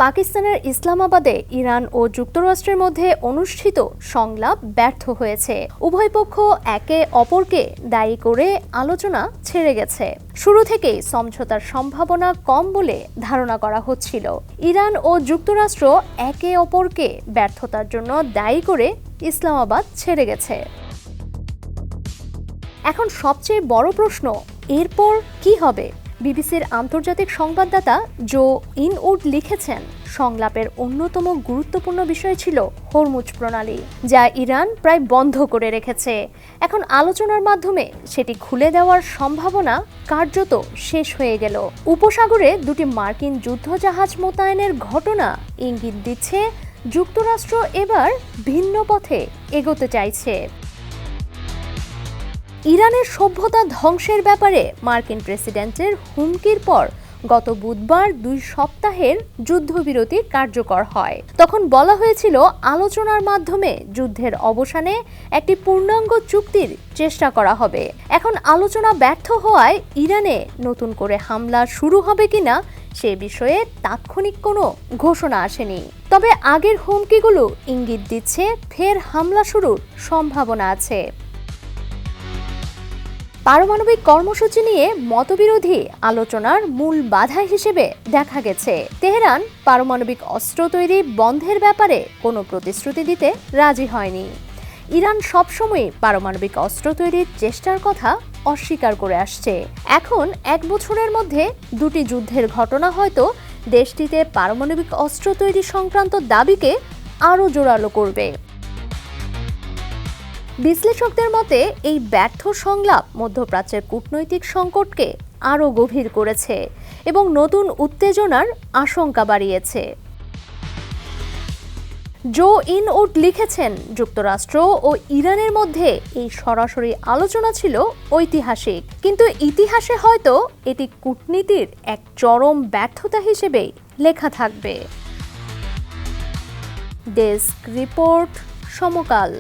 পাকিস্তানের ইসলামাবাদে ইরান ও যুক্তরাষ্ট্রের মধ্যে অনুষ্ঠিত সংলাপ ব্যর্থ হয়েছে। উভয় পক্ষ একে অপরকে দায়ী করে আলোচনা ছেড়ে গেছে। শুরু থেকেই সমঝোতার সম্ভাবনা কম বলে ধারণা করা হচ্ছিল। ইরান ও যুক্তরাষ্ট্র একে অপরকে ব্যর্থতার জন্য দায়ী করে ইসলামাবাদ ছেড়ে গেছে। এখন সবচেয়ে বড় প্রশ্ন, এরপর কি হবে? বিবিসির আন্তর্জাতিক সংবাদদাতা জো ইনউড লিখেছেন, সংলাপের অন্যতম গুরুত্বপূর্ণ বিষয় ছিল হরমুজ প্রণালী, যা ইরান প্রায় বন্ধ করে রেখেছে। এখন আলোচনার মাধ্যমে সেটি খুলে দেওয়ার সম্ভাবনা কার্যত শেষ হয়ে গেল। উপসাগরে দুটি মার্কিন যুদ্ধজাহাজ মোতায়েনের ঘটনা ইঙ্গিত দিচ্ছে যুক্তরাষ্ট্র এবার ভিন্ন পথে এগোতে চাইছে। ইরানের সভ্যতা ধ্বংসের ব্যাপারে মার্কিন প্রেসিডেন্টের হুমকির পর গত বুধবার 2 সপ্তাহের যুদ্ধবিরতি কার্যকর হয়। তখন বলা হয়েছিল আলোচনার মাধ্যমে যুদ্ধের অবসানে একটি পূর্ণাঙ্গ চুক্তির চেষ্টা করা হবে। এখন আলোচনা ব্যর্থ হওয়ায় ইরানে নতুন করে হামলা শুরু হবে কিনা সে বিষয়ে তাৎক্ষণিক কোনো ঘোষণা আসেনি। তবে আগের হুমকিগুলো ইঙ্গিত দিচ্ছে ফের হামলা শুরুর সম্ভাবনা আছে। পারমাণবিক কর্মসূচি নিয়ে মতবিরোধী আলোচনার মূল বাধা হিসেবে দেখা গেছে তেহরান পারমাণবিক অস্ত্র তৈরি বন্ধের ব্যাপারে কোনো প্রতিশ্রুতি দিতে রাজি হয়নি। ইরান সবসময় পারমাণবিক অস্ত্র তৈরির চেষ্টার কথা অস্বীকার করে আসছে। এখন 1 বছরের মধ্যে 2টি যুদ্ধের ঘটনা হয়তো দেশটিতে পারমাণবিক অস্ত্র তৈরি সংক্রান্ত দাবিকে আরও জোরালো করবে। বিশ্লেষকদের মতে এই ব্যর্থ সংলাপ মধ্যপ্রাচ্যের কূটনৈতিক সংকটকে আরও গভীর করেছে এবং নতুন উত্তেজনার আশঙ্কা বাড়িয়েছে। জো ইনউড লিখেছেন, যুক্তরাষ্ট্র ও ইরানের মধ্যে এই সরাসরি আলোচনা ছিল ঐতিহাসিক, কিন্তু ইতিহাসে হয়তো এটি কূটনীতির এক চরম ব্যর্থতা হিসেবেই লেখা থাকবে। ডেস্ক রিপোর্ট, সমকাল।